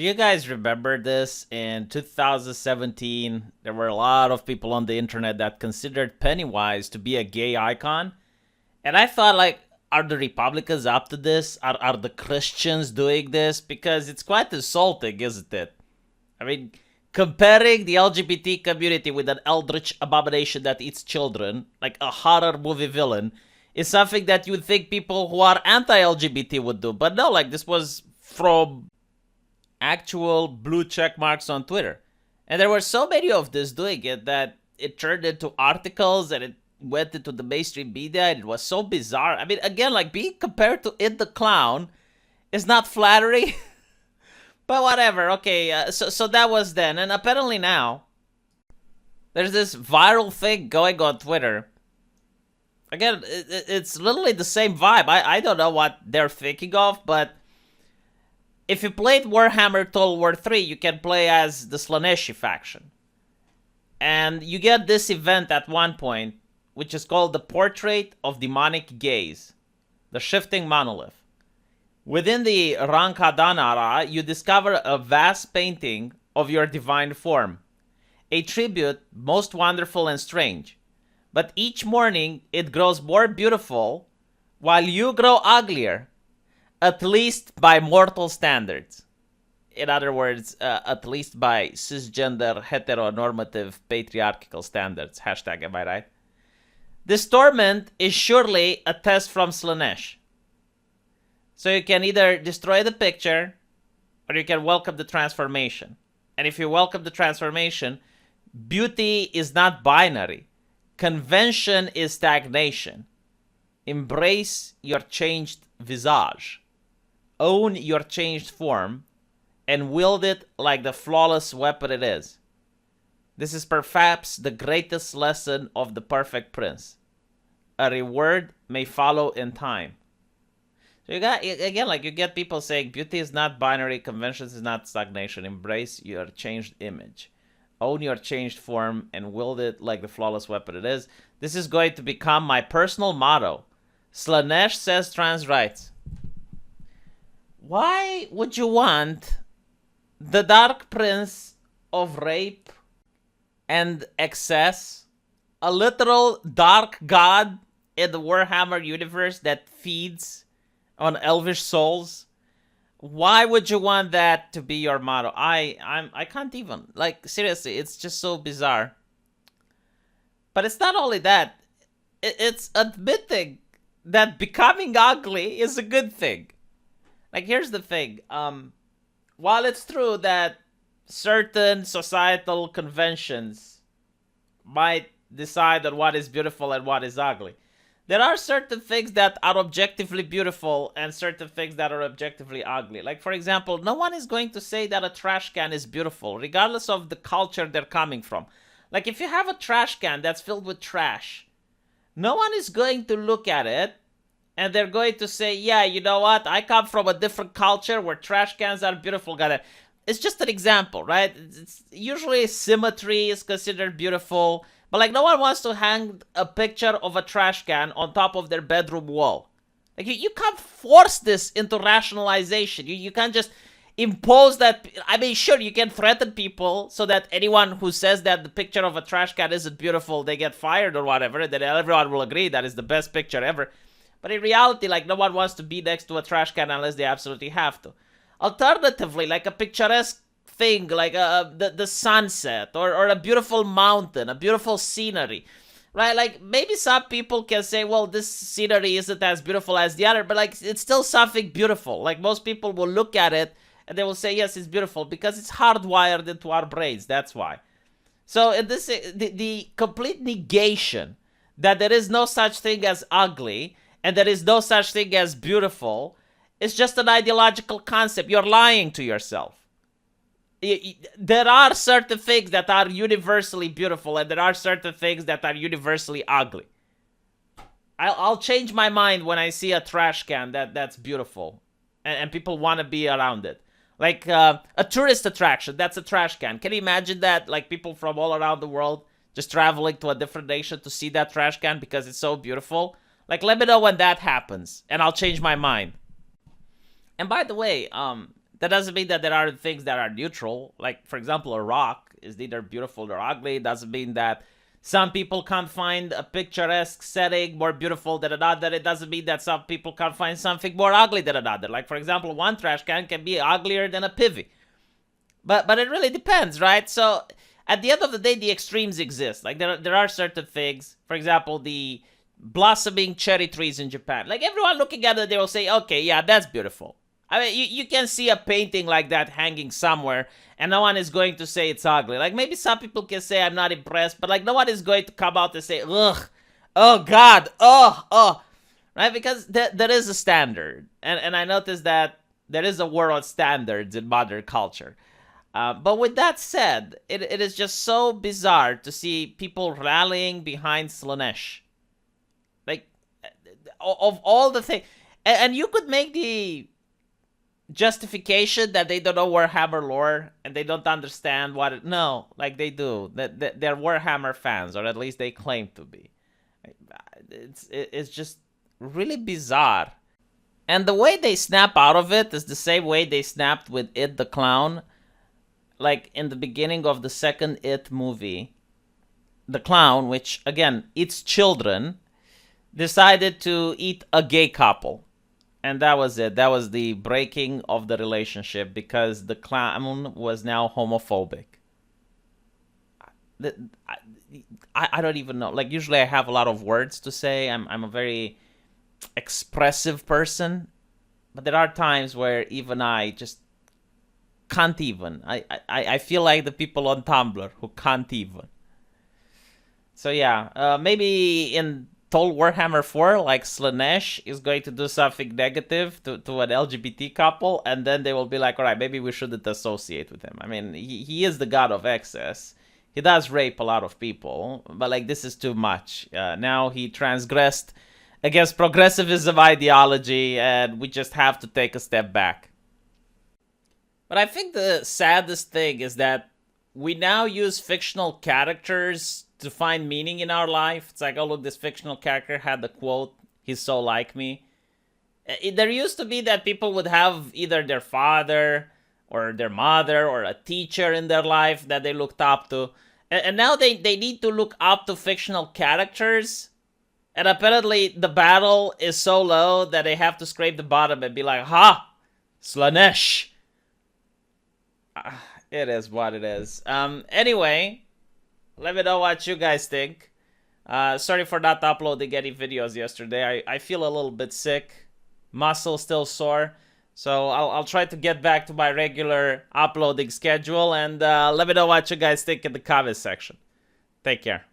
Do you guys remember this? In 2017, there were a lot of people on the internet that considered Pennywise to be a gay icon. And I thought, like, are the Republicans up to this? Are the Christians doing this? Because it's quite insulting, isn't it? I mean, comparing the LGBT community with an eldritch abomination that eats children, like a horror movie villain, is something that you would think people who are anti-LGBT would do. But no, like, this was from actual blue check marks on Twitter. And there were so many of this doing it that it turned into articles and it went into the mainstream media and it was so bizarre. I mean, again, like being compared to It the Clown is not flattering, but whatever. Okay, so that was then. And apparently now, there's this viral thing going on Twitter. Again, it's literally the same vibe. I don't know what they're thinking of, but if you played Warhammer Total War 3, you can play as the Slaanesh faction. And you get this event at one point, which is called the Portrait of Demonic Gaze, the Shifting Monolith. Within the Rankadanara, you discover a vast painting of your divine form, a tribute most wonderful and strange. But each morning, it grows more beautiful, while you grow uglier, at least by mortal standards. In other words, at least by cisgender, heteronormative, patriarchal standards. Hashtag, am I right? This torment is surely a test from Slaanesh. So you can either destroy the picture, or you can welcome the transformation. And if you welcome the transformation, beauty is not binary. Convention is stagnation. Embrace your changed visage. Own your changed form, and wield it like the flawless weapon it is. This is perhaps the greatest lesson of the perfect prince. A reward may follow in time. So you got, again, like you get people saying beauty is not binary, conventions is not stagnation. Embrace your changed image. Own your changed form and wield it like the flawless weapon it is. This is going to become my personal motto. Slaanesh says trans rights. Why would you want the Dark Prince of rape and excess, a literal dark god in the Warhammer universe that feeds on elvish souls? Why would you want that to be your motto? I can't even. Like, seriously, it's just so bizarre. But it's not only that. It's admitting that becoming ugly is a good thing. Like, here's the thing. While it's true that certain societal conventions might decide on what is beautiful and what is ugly, there are certain things that are objectively beautiful and certain things that are objectively ugly. Like, for example, no one is going to say that a trash can is beautiful, regardless of the culture they're coming from. Like, if you have a trash can that's filled with trash, no one is going to look at it and they're going to say, yeah, you know what? I come from a different culture where trash cans are beautiful. It's just an example, right? It's usually symmetry is considered beautiful. But like no one wants to hang a picture of a trash can on top of their bedroom wall. Like you can't force this into rationalization. You can't just impose that. I mean, sure, you can threaten people so that anyone who says that the picture of a trash can isn't beautiful, they get fired or whatever. Then everyone will agree that is the best picture ever. But in reality, like, no one wants to be next to a trash can unless they absolutely have to. Alternatively, like a picturesque thing, like the sunset, or a beautiful mountain, a beautiful scenery, right? Like, maybe some people can say, well, this scenery isn't as beautiful as the other, but, like, it's still something beautiful. Like, most people will look at it, and they will say, yes, it's beautiful, because it's hardwired into our brains, that's why. So, in this, the complete negation that there is no such thing as ugly, and there is no such thing as beautiful, it's just an ideological concept. You're lying to yourself. There are certain things that are universally beautiful, and there are certain things that are universally ugly. I'll change my mind when I see a trash can that's beautiful, and people want to be around it. Like a tourist attraction, that's a trash can. Can you imagine that? Like people from all around the world just traveling to a different nation to see that trash can because it's so beautiful. Like, let me know when that happens, and I'll change my mind. And by the way, That doesn't mean that there are things that are neutral. Like, for example, a rock is neither beautiful nor ugly. It doesn't mean that some people can't find a picturesque setting more beautiful than another. It doesn't mean that some people can't find something more ugly than another. Like, for example, one trash can be uglier than a pivy. But it really depends, right? So at the end of the day, the extremes exist. Like, there are certain things. For example, the blossoming cherry trees in Japan. Like, everyone looking at it, they will say, okay, yeah, that's beautiful. I mean, you can see a painting like that hanging somewhere, and no one is going to say it's ugly. Like, maybe some people can say I'm not impressed, but, like, no one is going to come out and say, ugh, oh, God, oh. Right? Because there is a standard. And I noticed that there is a war on standards in modern culture. But with that said, it is just so bizarre to see people rallying behind Slaanesh. Like, of all the things. And you could make the justification that they don't know Warhammer lore and they don't understand what it... No, like they do. They're Warhammer fans, or at least they claim to be. It's just really bizarre. And the way they snap out of it is the same way they snapped with It the Clown. Like, in the beginning of the second It movie, the clown, which, again, eats children, decided to eat a gay couple. And that was it. That was the breaking of the relationship because the clown was now homophobic. I don't even know. Like, usually I have a lot of words to say. I'm a very expressive person. But there are times where even I just can't even. I feel like the people on Tumblr who can't even. So yeah, maybe in Total Warhammer 4, like Slaanesh is going to do something negative to an LGBT couple, and then they will be like, all right, maybe we shouldn't associate with him. I mean, he is the god of excess. He does rape a lot of people, but like, this is too much. Now he transgressed against progressivism ideology, and we just have to take a step back. But I think the saddest thing is that we now use fictional characters to find meaning in our life. It's like, oh, look, this fictional character had the quote, he's so like me. There used to be that people would have either their father or their mother or a teacher in their life that they looked up to. And now they need to look up to fictional characters. And apparently the battle is so low that they have to scrape the bottom and be like, ha, Slaanesh. It is what it is. Anyway, let me know what you guys think. Sorry for not uploading any videos yesterday. I feel a little bit sick. Muscle still sore. So I'll try to get back to my regular uploading schedule. And let me know what you guys think in the comment section. Take care.